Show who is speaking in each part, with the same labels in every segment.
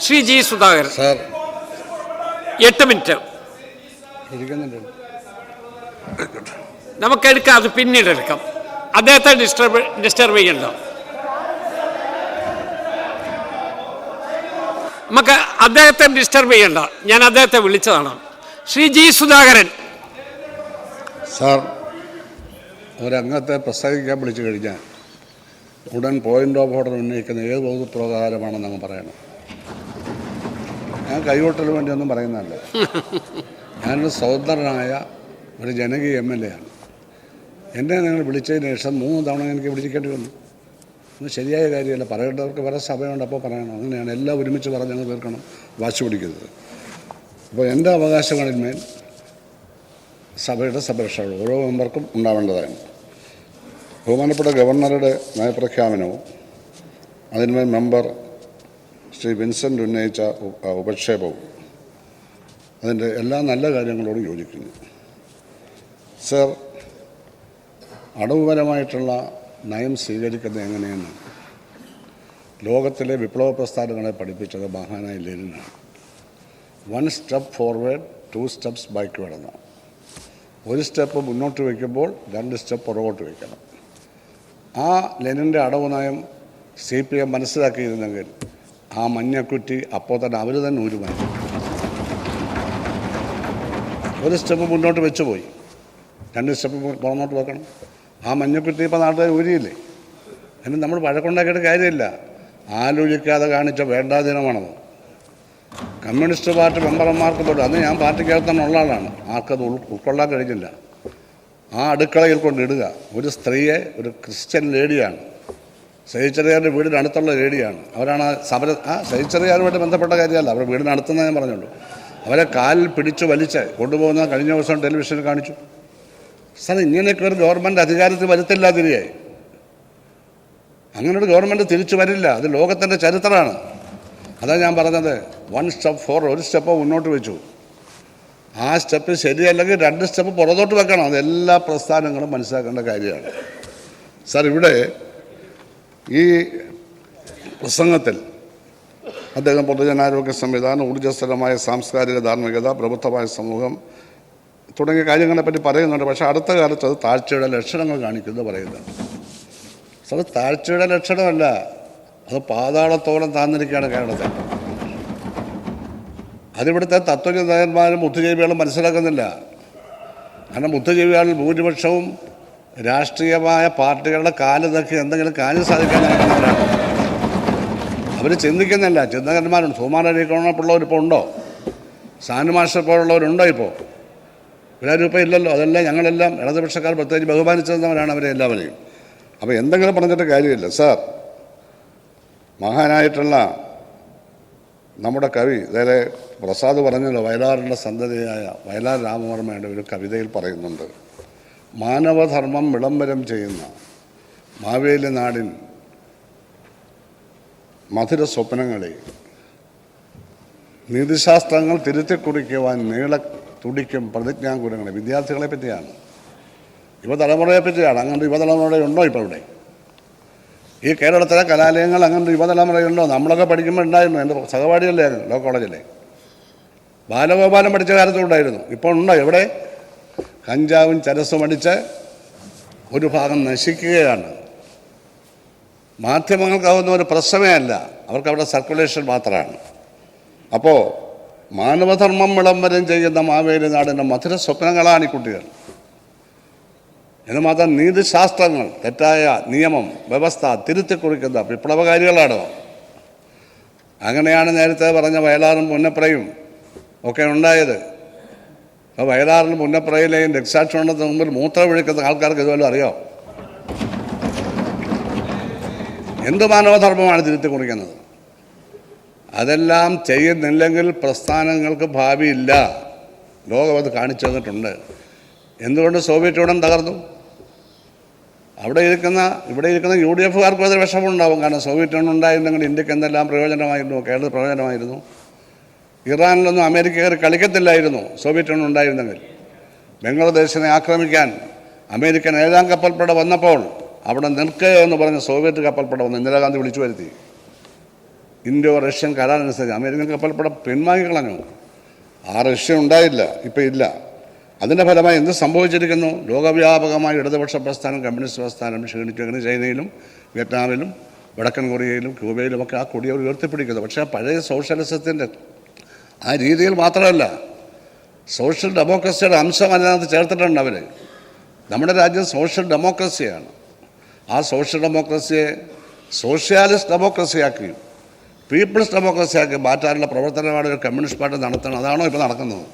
Speaker 1: Shri G Sudhakaran
Speaker 2: sir
Speaker 1: 8 minute നമുക്കെടുക്കാം, അത് പിന്നീട് എടുക്കാം. അദ്ദേഹത്തെ ഡിസ്റ്റർബ് ചെയ്യണ്ട. നമുക്ക് അദ്ദേഹത്തെ ഡിസ്റ്റർബ് ചെയ്യണ്ട. ഞാൻ അദ്ദേഹത്തെ വിളിച്ചതാണ്. ശ്രീ ജി സുധാകരൻ.
Speaker 2: സാർ, ഒരംഗത്തെ പ്രസംഗിക്കാൻ വിളിച്ചു കഴിഞ്ഞാൽ ഉടൻ പോയിന്റ് ഓഫ് ഓർഡർ ഉന്നയിക്കുന്ന ഏത് വകുപ്പ് പ്രകാരമാണെന്ന് അങ്ങ് പറയണം. ഞാൻ കൈകൊട്ടലിന് വേണ്ടിയൊന്നും പറയുന്നതല്ല. ഞാനൊരു സ്വതന്ത്രനായ ഒരു ജനകീയ MLA ആണ്. എന്നെ നിങ്ങൾ വിളിച്ചതിന് ശേഷം 3 തവണ എനിക്ക് വിളിക്കേണ്ടി വന്നു. അത് ശരിയായ കാര്യമല്ല. പറയേണ്ടവർക്ക് വേറെ സഭയുണ്ട്, അപ്പോൾ പറയണം. അങ്ങനെയാണ്. എല്ലാം ഒരുമിച്ച് പറഞ്ഞ് ഞങ്ങൾ തീർക്കണം, വാശി പിടിക്കരുത്. അപ്പോൾ എൻ്റെ അവകാശങ്ങളിന്മേൽ സഭയുടെ സംരക്ഷണം ഓരോ മെമ്പർക്കും ഉണ്ടാവേണ്ടതാണ്. ബഹുമാനപ്പെട്ട ഗവർണറുടെ നയപ്രഖ്യാപനവും അതിന്മേൽ മെമ്പർ ശ്രീ വിൻസെൻ്റ് ഉന്നയിച്ച ഉപക്ഷേപവും അതിൻ്റെ എല്ലാ നല്ല കാര്യങ്ങളോടും യോജിക്കുന്നു. സർ, അടവുപരമായിട്ടുള്ള നയം സ്വീകരിക്കുന്നത് എങ്ങനെയെന്ന് ലോകത്തിലെ വിപ്ലവ പ്രസ്ഥാനങ്ങളെ പഠിപ്പിച്ചത് മഹാനായ ലെനിനാണ്. 1 സ്റ്റെപ്പ് ഫോർവേഡ് 2 സ്റ്റെപ്സ് ബാക്ക്വേഡ് എന്നാണ്. 1 സ്റ്റെപ്പ് മുന്നോട്ട് വയ്ക്കുമ്പോൾ 2 സ്റ്റെപ്പ് പുറകോട്ട് വയ്ക്കണം. ആ ലെനിൻ്റെ അടവ് നയം CPM മനസ്സിലാക്കിയിരുന്നെങ്കിൽ ആ മഞ്ഞക്കുറ്റി അപ്പോൾ തന്നെ അവർ തന്നെ ഊരുമായിരുന്നു. 1 സ്റ്റെപ്പ് മുന്നോട്ട് വെച്ച് പോയി, 2 സ്റ്റെപ്പ് പുറമോട്ട് വെക്കണം. ആ മഞ്ഞക്കുറ്റി ഇപ്പോൾ നാട്ടുകാർ ഊരിയില്ലേ. അതിന് നമ്മൾ വഴക്കുണ്ടാക്കിയിട്ട് കാര്യമില്ല. ആലോചിക്കാതെ കാണിച്ച വേണ്ടാധീനമാണത്. കമ്മ്യൂണിസ്റ്റ് പാർട്ടി മെമ്പർമാർക്ക് പോലും, അന്ന് ഞാൻ പാർട്ടിക്കകത്ത് തന്നെ ഉള്ള ആളാണ്, ആർക്കത് ഉൾക്കൊള്ളാൻ കഴിഞ്ഞില്ല. ആ അടുക്കളയിൽ കൊണ്ടിടുക. ഒരു സ്ത്രീയെ, ഒരു ക്രിസ്ത്യൻ ലേഡിയാണ്, സഹിച്ചറിയാരുടെ വീടിനടുത്തുള്ള ലേഡിയാണ്. അവരാണ് സഹിച്ചറിയാരുമായിട്ട് ബന്ധപ്പെട്ട കാര്യമല്ല, അവരുടെ വീടിനടുത്തുനിന്ന് ഞാൻ പറഞ്ഞുള്ളൂ. അവരെ കാലിൽ പിടിച്ച് വലിച്ച് കൊണ്ടുപോകുന്ന കഴിഞ്ഞ ദിവസം ടെലിവിഷനിൽ കാണിച്ചു. സാർ, ഇങ്ങനെയൊക്കെ ഒരു ഗവൺമെൻറ് അധികാരത്തിൽ വരുത്തില്ല തിരികെ. അങ്ങനൊരു ഗവൺമെൻറ് തിരിച്ചു വരില്ല. അത് ലോകത്തിൻ്റെ ചരിത്രമാണ്. അതാണ് ഞാൻ പറഞ്ഞത്. 1 സ്റ്റെപ്പ് ഫോർവേഡ്, 1 സ്റ്റെപ്പ് മുന്നോട്ട് വെച്ചു. ആ സ്റ്റെപ്പ് ശരിയല്ലെങ്കിൽ 2 സ്റ്റെപ്പ് പുറത്തോട്ട് വെക്കണം. അതെല്ലാ പ്രസ്ഥാനങ്ങളും മനസ്സിലാക്കേണ്ട കാര്യമാണ്. സാർ, ഇവിടെ ഈ പ്രസംഗത്തിൽ അദ്ദേഹം പൊതുജനാരോഗ്യ സംവിധാനം, ഊർജ്ജസ്വലമായ സാംസ്കാരിക ധാർമ്മികത, പ്രബുദ്ധമായ സമൂഹം തുടങ്ങിയ കാര്യങ്ങളെപ്പറ്റി പറയുന്നുണ്ട്. പക്ഷേ അടുത്ത കാലത്ത് അത് താഴ്ചയുടെ ലക്ഷണങ്ങൾ കാണിക്കുന്നത് പറയുന്നുണ്ട്. സാർ, താഴ്ചയുടെ ലക്ഷണമല്ല, അത് പാതാളത്തോളം താഴ്ന്നിരിക്കുകയാണ് കേരളത്തിൽ. അതിവിടുത്തെ തത്വചിന്തകന്മാരും ബുദ്ധിജീവികളും മനസ്സിലാക്കുന്നില്ല. കാരണം ബുദ്ധിജീവികളിൽ ഭൂരിപക്ഷവും രാഷ്ട്രീയമായ പാർട്ടികളുടെ കാല് തക്കി എന്തെങ്കിലും കാര്യം സാധിക്കാൻ നടക്കുന്നവരാണ്. അവർ ചിന്തിക്കുന്നില്ല. ചിന്തകന്മാരുണ്ട്. സുകുമാരനീക്കോണപ്പുള്ളവർ ഇപ്പോൾ ഉണ്ടോ? സാനുമാഷ പോലുള്ളവരുണ്ടോ? ഇവരാരും ഇപ്പോൾ ഇല്ലല്ലോ. അതെല്ലാം ഞങ്ങളെല്ലാം ഇടതുപക്ഷക്കാർ പ്രത്യേകിച്ച് ബഹുമാനിച്ചവരാണ് അവരെ എല്ലാവരെയും. അപ്പോൾ എന്തെങ്കിലും പറഞ്ഞിട്ട് കാര്യമില്ല. സാർ, മഹാനായിട്ടുള്ള നമ്മുടെ കവി നേരെ പ്രസാദ് പറഞ്ഞല്ലോ, വയലാറിൻ്റെ സന്തതിയായ വയലാർ രാമവർമ്മയുടെ ഒരു കവിതയിൽ പറയുന്നുണ്ട്, മാനവധർമ്മം വിളംബരം ചെയ്യുന്ന മാവേലി നാടിൻ മധുര സ്വപ്നങ്ങളെ നീതിശാസ്ത്രങ്ങൾ തിരുത്തിക്കുറിക്കുവാൻ നീള തുടിക്കും പ്രതിജ്ഞാകുലങ്ങളെ. വിദ്യാർത്ഥികളെ പറ്റിയാണ്, യുവതലമുറയെ പറ്റിയാണ്. അങ്ങനെ യുവതലമുറയുണ്ടോ ഇപ്പോൾ ഇവിടെ? ഈ കേരളത്തിലെ കലാലയങ്ങൾ അങ്ങനെ യുവതലമുറയുണ്ടോ? നമ്മളൊക്കെ പഠിക്കുമ്പോൾ ഉണ്ടായിരുന്നു. എൻ്റെ സഹപാഠിയല്ലായിരുന്നു ലോ കോളേജിലെ. ബാലഗോപാലം പഠിച്ച കാലത്തും ഉണ്ടായിരുന്നു. ഇപ്പോൾ ഉണ്ടോ? എവിടെ? കഞ്ചാവും ചരസും അടിച്ച് ഒരു ഭാഗം നശിക്കുകയാണ്. മാധ്യമങ്ങൾക്കാവുന്ന ഒരു പ്രശ്നമേ അല്ല, അവർക്കവിടെ സർക്കുലേഷൻ മാത്രമാണ്. അപ്പോൾ മാനവധർമ്മം വിളംബരം ചെയ്യുന്ന മാവേലി നാടിൻ്റെ മധുര സ്വപ്നങ്ങളാണ് ഈ കുട്ടികൾ. എന്ന് മാത്രം നീതിശാസ്ത്രങ്ങൾ, തെറ്റായ നിയമം, വ്യവസ്ഥ തിരുത്തിക്കുറിക്കുന്ന വിപ്ലവകാരികളാണ്. അങ്ങനെയാണ് നേരത്തെ പറഞ്ഞ വയലാറും പുന്നപ്രയും ഒക്കെ ഉണ്ടായത്. അപ്പോൾ വയലാറിലും പുന്നപ്രയിലെയും രക്ഷാക്ഷണത്തിന് മുമ്പിൽ മൂത്രം ഒഴിക്കുന്ന ആൾക്കാർക്ക് ഇതുവല്ലോ അറിയോ? എന്ത് മാനവധർമ്മമാണ് തിരുത്തിക്കുറിക്കുന്നത്? അതെല്ലാം ചെയ്യുന്നില്ലെങ്കിൽ പ്രസ്ഥാനങ്ങൾക്ക് ഭാവിയില്ല. ലോകം അത് കാണിച്ചു തന്നിട്ടുണ്ട്. എന്തുകൊണ്ട് സോവിയറ്റ് യൂണിയൻ തകർന്നു? ഇവിടെ ഇരിക്കുന്ന UDFകാർക്കും അതൊരു വിഷമമുണ്ടാവും. കാരണം സോവിയറ്റ് യൂണിയൻ ഉണ്ടായിരുന്നെങ്കിൽ ഇന്ത്യക്ക് എന്തെല്ലാം പ്രയോജനമായിരുന്നു, കേരളത്തിൽ പ്രയോജനമായിരുന്നു. ഇറാനിലൊന്നും അമേരിക്ക കയറി കളിക്കത്തില്ലായിരുന്നു സോവിയറ്റ് യൂണിയൻ ഉണ്ടായിരുന്നെങ്കിൽ. ബംഗ്ലാദേശിനെ ആക്രമിക്കാൻ അമേരിക്കൻ 7ാം കപ്പൽപ്പട വന്നപ്പോൾ അവിടെ നിൽക്കുക എന്ന് പറഞ്ഞ് സോവിയറ്റ് കപ്പൽപ്പട വന്ന് ഇന്ദിരാഗാന്ധി വിളിച്ചു വരുത്തി. ഇൻഡോ റഷ്യൻ കരാറനുസരിച്ച് അമേരിക്കൻ കപ്പൽപ്പട പിൻവാങ്ങിക്കളഞ്ഞു. ആ റഷ്യ ഉണ്ടായില്ല, ഇപ്പം ഇല്ല. അതിൻ്റെ ഫലമായി എന്ത് സംഭവിച്ചിരിക്കുന്നു? ലോകവ്യാപകമായ ഇടതുപക്ഷ പ്രസ്ഥാനം, കമ്മ്യൂണിസ്റ്റ് പ്രസ്ഥാനം ക്ഷീണിച്ചു. അങ്ങനെ ചൈനയിലും വിയറ്റ്നാമിലും വടക്കൻ കൊറിയയിലും ക്യൂബയിലുമൊക്കെ ആ കൊടി അവർ ഉയർത്തിപ്പിടിക്കുന്നു. പക്ഷേ ആ പഴയ സോഷ്യലിസത്തിൻ്റെ ആ രീതിയിൽ മാത്രമല്ല, സോഷ്യൽ ഡെമോക്രസിയുടെ അംശം അതിനകത്ത് ചേർത്തിട്ടുണ്ട് അവർ. നമ്മുടെ രാജ്യം സോഷ്യൽ ഡെമോക്രസിയാണ്. ആ സോഷ്യൽ ഡെമോക്രസിയെ സോഷ്യാലിസ്റ്റ് ഡെമോക്രസിയാക്കി, പീപ്പിൾസ് ഡെമോക്രസിയാക്കി മാറ്റാനുള്ള പ്രവർത്തനമാണ് ഒരു കമ്മ്യൂണിസ്റ്റ് പാർട്ടി നടത്തുന്നത്. അതാണോ ഇപ്പോൾ നടക്കുന്നത്?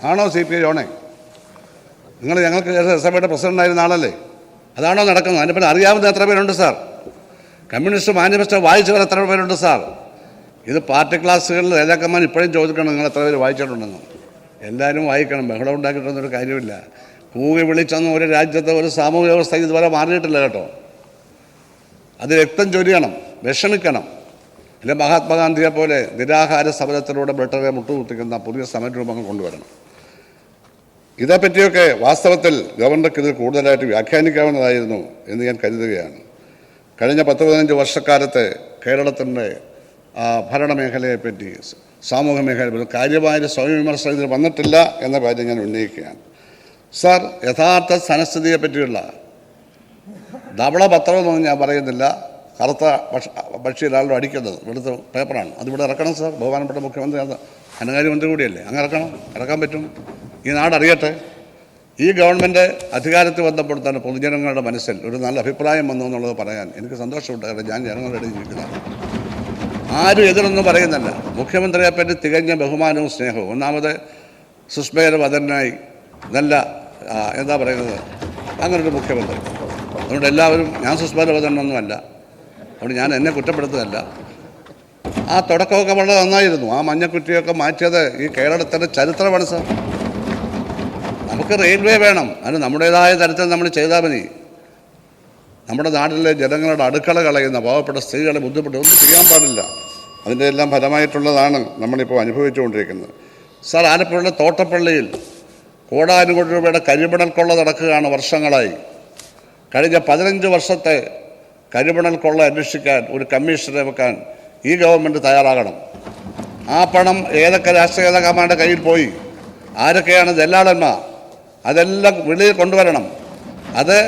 Speaker 2: ആണോ CPI ഓണേ? നിങ്ങൾ ഞങ്ങൾക്ക് SFIയുടെ പ്രസിഡൻ്റായിരുന്ന ആളല്ലേ? അതാണോ നടക്കുന്നത്? അതിനെപ്പറ്റി അറിയാവുന്ന എത്ര പേരുണ്ട് സാർ? കമ്മ്യൂണിസ്റ്റ് മാനിഫെസ്റ്റോ വായിച്ചവർ എത്ര പേരുണ്ട് സാർ? ഇത് പാർട്ടി ക്ലാസ്സുകളിൽ നേതാക്കന്മാർ ഇപ്പോഴും ചോദിക്കണം നിങ്ങൾ എത്ര പേര് വായിച്ചിട്ടുണ്ടെന്ന്. എല്ലാവരും വായിക്കണം. ബഹളം ഉണ്ടാക്കിയിട്ടൊന്നൊരു കാര്യമില്ല. കൂകി വിളിച്ചൊന്നും ഒരു രാജ്യത്തെ ഒരു സാമൂഹ്യ വ്യവസ്ഥ ഇതുവരെ മാറിയിട്ടില്ല കേട്ടോ. അത് രക്തം ചൊരിയണം, വിഷമിക്കണം. അല്ല മഹാത്മാഗാന്ധിയെ പോലെ നിരാഹാര സമരത്തിലൂടെ ബ്രിട്ടനെ മുട്ടുകുത്തിക്കുന്ന പുതിയ സമരരൂപങ്ങൾ കൊണ്ടുവരണം. ഇതേപ്പറ്റിയൊക്കെ വാസ്തവത്തിൽ ഗവർണർക്ക് ഇതിൽ കൂടുതലായിട്ട് വ്യാഖ്യാനിക്കാവുന്നതായിരുന്നു എന്ന് ഞാൻ കരുതുകയാണ്. കഴിഞ്ഞ 10-15 വർഷക്കാലത്തെ കേരളത്തിൻ്റെ ഭരണമേഖലയെപ്പറ്റി, സാമൂഹ്യ മേഖലയെപ്പറ്റി കാര്യമായ സ്വയം വിമർശനം ഇതിൽ വന്നിട്ടില്ല എന്ന കാര്യം ഞാൻ ഉന്നയിക്കുകയാണ്. സാർ, യഥാർത്ഥ ധനസ്ഥിതിയെ പറ്റിയുള്ള ധവള പത്രമൊന്നും ഞാൻ പറയുന്നില്ല. കറുത്ത പക്ഷിയിലാളും അടിക്കുന്നത് ഇവിടുത്തെ പേപ്പറാണ്. അതിവിടെ ഇറക്കണം സാർ. ബഹുമാനപ്പെട്ട മുഖ്യമന്ത്രി, അത് ധനകാര്യമന്ത്രി കൂടിയല്ലേ, അങ്ങ് ഇറക്കാൻ പറ്റും. ഈ നാടറിയട്ടെ. ഈ ഗവൺമെൻറ് അധികാരത്തിൽ വന്നപ്പോൾ തന്നെ പൊതുജനങ്ങളുടെ മനസ്സിൽ ഒരു നല്ല അഭിപ്രായം വന്നു എന്നുള്ളത് പറയാൻ എനിക്ക് സന്തോഷമുണ്ട്. കാരണം ഞാൻ ജനങ്ങളുടെ ഇടയിൽ ജീവിക്കുന്നതാണ്. ആരും എതിരൊന്നും പറയുന്നില്ല. മുഖ്യമന്ത്രിയെപ്പറ്റി തികഞ്ഞ ബഹുമാനവും സ്നേഹവും. ഒന്നാമത് സുസ്മേര വദനായി നല്ല എന്താ പറയുന്നത്, അങ്ങനൊരു മുഖ്യമന്ത്രി. അതുകൊണ്ട് എല്ലാവരും, ഞാൻ സുസ്മേര വദനൊന്നുമല്ല, അതുകൊണ്ട് ഞാൻ എന്നെ കുറ്റപ്പെടുത്തുകയല്ല. ആ തുടക്കമൊക്കെ വളരെ നന്നായിരുന്നു. ആ മഞ്ഞക്കുറ്റിയൊക്കെ മാറ്റിയത് ഈ കേരളത്തിൻ്റെ ചരിത്രമാണ് സാർ. നമുക്ക് റെയിൽവേ വേണം, അത് നമ്മുടേതായ തരത്തിൽ നമ്മൾ ചെയ്താൽ മതി. നമ്മുടെ നാട്ടിലെ ജനങ്ങളുടെ അടുക്കള കളയുന്ന പാവപ്പെട്ട സ്ത്രീകളെ ബുദ്ധിമുട്ട് ഒന്നും ചെയ്യാൻ പാടില്ല. അതിൻ്റെ എല്ലാം ഫലമായിട്ടുള്ളതാണ് നമ്മളിപ്പോൾ അനുഭവിച്ചുകൊണ്ടിരിക്കുന്നത്. സാർ, ആലപ്പുഴയിലെ തോട്ടപ്പള്ളിയിൽ കോടാനുകോടി രൂപയുടെ കരിമണൽ കൊള്ള നടക്കുകയാണ് വർഷങ്ങളായി. കഴിഞ്ഞ 15 വർഷത്തെ കരിമണൽ കൊള്ള അന്വേഷിക്കാൻ ഒരു കമ്മീഷനെ വെക്കാൻ ഈ ഗവൺമെൻറ് തയ്യാറാകണം. ആ പണം ഏതൊക്കെ രാഷ്ട്രീയ നേതാക്കന്മാരുടെ കയ്യിൽ പോയി, ആരൊക്കെയാണ് ദല്ലാളന്മാർ, അതെല്ലാം വെളിയിൽ കൊണ്ടുവരണം. അത്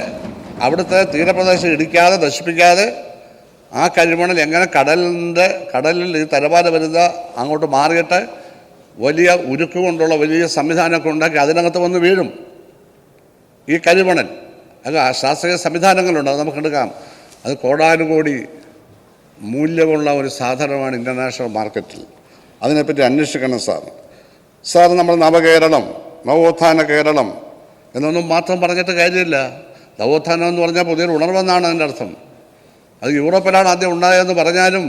Speaker 2: അവിടുത്തെ തീരപ്രദേശം ഇടിക്കാതെ, നശിപ്പിക്കാതെ ആ കരിമണൽ എങ്ങനെ കടലിൽ ഈ തിരമാല വരുന്ന അങ്ങോട്ട് മാറിയിട്ട് വലിയ ഉരുക്ക് കൊണ്ടുള്ള വലിയ സംവിധാനമൊക്കെ ഉണ്ടാക്കി അതിനകത്ത് വന്ന് വീഴും ഈ കരിമണൽ. അത് ശാസ്ത്രീയ സംവിധാനങ്ങളുണ്ട്, അത് നമുക്ക് എടുക്കാം. അത് കോടാനുകോടി മൂല്യമുള്ള ഒരു സാധനമാണ് ഇൻ്റർനാഷണൽ മാർക്കറ്റിൽ. അതിനെപ്പറ്റി അന്വേഷിക്കണം സാർ. നമ്മൾ നവകേരളം, നവോത്ഥാന കേരളം എന്നൊന്നും മാത്രം പറഞ്ഞിട്ട് കാര്യമില്ല. നവോത്ഥാനം എന്ന് പറഞ്ഞാൽ പുതിയൊരു ഉണർവെന്നാണ് അതിൻ്റെ അർത്ഥം. അത് യൂറോപ്പിലാണ് ആദ്യം ഉണ്ടായതെന്ന് പറഞ്ഞാലും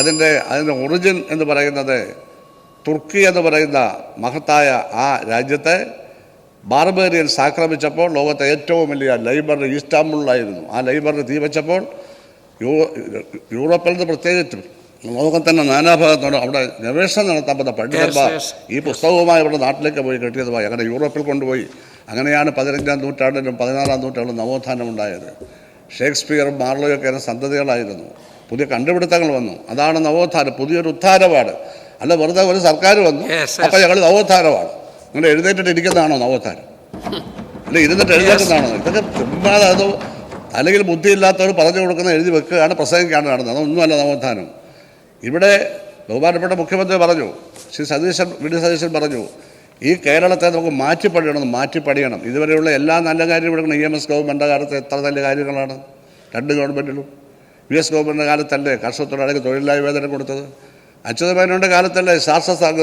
Speaker 2: അതിൻ്റെ ഒറിജിൻ എന്ന് പറയുന്നത് തുർക്കി എന്ന് പറയുന്ന മഹത്തായ ആ രാജ്യത്തെ ബാർബേറിയൻസ് ആക്രമിച്ചപ്പോൾ ലോകത്തെ ഏറ്റവും വലിയ ലൈബ്രറി ഈസ്റ്റാംബുളിലായിരുന്നു. ആ ലൈബ്രറി തീ വെച്ചപ്പോൾ യൂറോപ്പിൽ നിന്ന് പ്രത്യേകിച്ചും ലോകത്തിൻ്റെ നാനാഭാഗത്തോടെ അവിടെ ഗവേഷണം നടത്താൻ പറ്റുന്ന പണ്ഡിതന്മാർ ഈ പുസ്തകവുമായി ഇവിടെ നാട്ടിലേക്ക് പോയി കിട്ടിയതുമായി അങ്ങനെ യൂറോപ്പിൽ കൊണ്ടുപോയി. അങ്ങനെയാണ് 15-ാം നൂറ്റാണ്ടിലും 16-ാം നൂറ്റാണ്ടിലും നവോത്ഥാനം ഉണ്ടായത്. ഷേക്സ്പിയറും മാർലോയൊക്കെ അതിന് സന്തതികളായിരുന്നു. പുതിയ കണ്ടുപിടുത്തങ്ങൾ വന്നു. അതാണ് നവോത്ഥാനം, പുതിയൊരു ഉത്ഥാനമാണ്. അല്ല വെറുതെ ഒരു സർക്കാർ വന്നു അപ്പോൾ ഞങ്ങൾ നവോത്ഥാനമാണ്. നിങ്ങൾ എഴുന്നേറ്റിട്ട് ഇരിക്കുന്നതാണോ നവോത്ഥാനം? അല്ല ഇരുന്നിട്ട് എഴുന്നേക്കുന്നതാണോ? ഇതൊക്കെ ചുമ്മാതെ അതോ അല്ലെങ്കിൽ ബുദ്ധിയില്ലാത്തവർ പറഞ്ഞു കൊടുക്കുന്ന എഴുതി വെക്കുകയാണ്, പ്രസംഗിക്കുകയാണ് നടന്നത്. അതൊന്നുമല്ല നവോത്ഥാനം. ഇവിടെ ബഹുമാനപ്പെട്ട മുഖ്യമന്ത്രി പറഞ്ഞു, വി.ഡി. സതീശൻ പറഞ്ഞു, ഈ കേരളത്തെ നമുക്ക് മാറ്റിപ്പണിയണം. ഇതുവരെയുള്ള എല്ലാ നല്ല കാര്യവും എടുക്കണം. EMS ഗവൺമെൻറ് കാലത്ത് എത്ര നല്ല കാര്യങ്ങളാണ് 2 ഗവൺമെൻറ്റിലും. US ഗവൺമെൻറ് കാലത്തല്ലേ കർഷക തൊഴിലാളിക്ക് തൊഴിലില്ലായ്മ വേതനം കൊടുത്തത്? അച്യുതമേനോൻ്റെ കാലത്തല്ലേ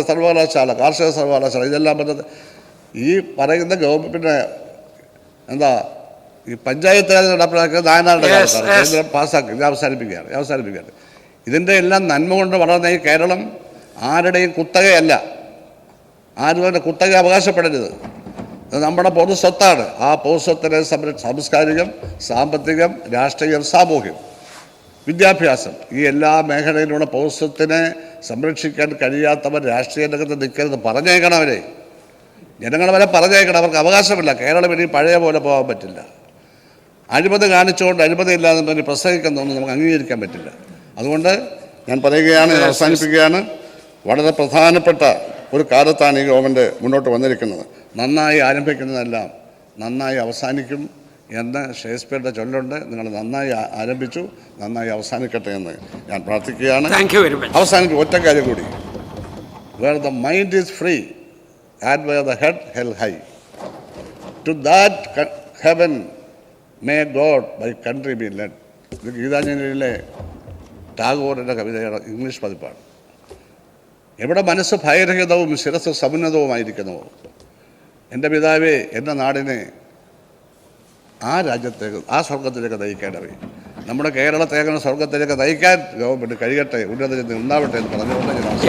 Speaker 2: സർവകലാശാല, കാർഷിക സർവകലാശാല, ഇതെല്ലാം വന്നത് ഈ പറയുന്ന ഗവൺമെൻറ്റിൻ്റെ ഈ പഞ്ചായത്ത് നടപ്പിലാക്കിയത് നായനാരുടെ കാലത്താണ്. കേന്ദ്രം പാസ്സാക്കി. ഇത് അവസാനിപ്പിക്കുകയാണ്. ഇതിൻ്റെ എല്ലാം നന്മ കൊണ്ട് വളർന്ന ഈ കേരളം ആരുടെയും കുത്തകയല്ല. ആരും അതിൻ്റെ കുത്തക അവകാശപ്പെടരുത്. ഇത് നമ്മുടെ പൊതുസ്വത്താണ്. ആ പൊതുസ്വത്തിനെ സാംസ്കാരികം, സാമ്പത്തികം, രാഷ്ട്രീയം, സാമൂഹ്യം, വിദ്യാഭ്യാസം, ഈ എല്ലാ മേഖലയിലുള്ള പൊതുസ്വത്തിനെ സംരക്ഷിക്കാൻ കഴിയാത്തവർ രാഷ്ട്രീയ രംഗത്ത് നിൽക്കരുത്. പറഞ്ഞേക്കണം അവരെ, ജനങ്ങൾ വരെ പറഞ്ഞേക്കണം. അവർക്ക് അവകാശമില്ല. കേരളം ഇനി പഴയ പോലെ പോകാൻ പറ്റില്ല. അഴിമതി കാണിച്ചുകൊണ്ട് അഴിമതിയില്ലാതെ പ്രസംഗിക്കുന്നതൊന്നും നമുക്ക് അംഗീകരിക്കാൻ പറ്റില്ല. അതുകൊണ്ട് ഞാൻ പറയുകയാണ്, ഞാൻ അവസാനിപ്പിക്കുകയാണ്. വളരെ പ്രധാനപ്പെട്ട ഒരു കാലത്താണ് ഈ ഗവൺമെൻറ് മുന്നോട്ട് വന്നിരിക്കുന്നത്. നന്നായി ആരംഭിക്കുന്നതെല്ലാം നന്നായി അവസാനിക്കും എന്ന് ഷേക്സ്പിയറുടെ ചൊല്ലുണ്ട്. നിങ്ങൾ നന്നായി ആരംഭിച്ചു, നന്നായി അവസാനിക്കട്ടെ എന്ന് ഞാൻ പ്രാർത്ഥിക്കുകയാണ്. അവസാനിക്കും ഒറ്റ കാര്യം കൂടി. Where the mind is free and where the head held high, to that heaven may God by country be led. ഇത് ഗീതാഞ്ജലിയിലെ ടാഗോറിൻ്റെ കവിതയുടെ ഇംഗ്ലീഷ് പതിപ്പാണ്. എവിടെ മനസ്സ് ഭയരഹിതവും ശിരസ് സമുന്നതവുമായിരിക്കുന്നുവോ, എൻ്റെ പിതാവേ എൻ്റെ നാടിനെ ആ രാജ്യത്തേക്ക്, ആ സ്വർഗത്തിലേക്ക് നയിക്കേണ്ടവേ. നമ്മുടെ കേരളത്തെ അങ്ങനെ സ്വർഗത്തിലേക്ക് നയിക്കാൻ ഗവൺമെൻറ് കഴിയട്ടെ, ഉന്നത ഉണ്ടാവട്ടെ എന്ന് പറഞ്ഞുകൊണ്ട് ഞാൻ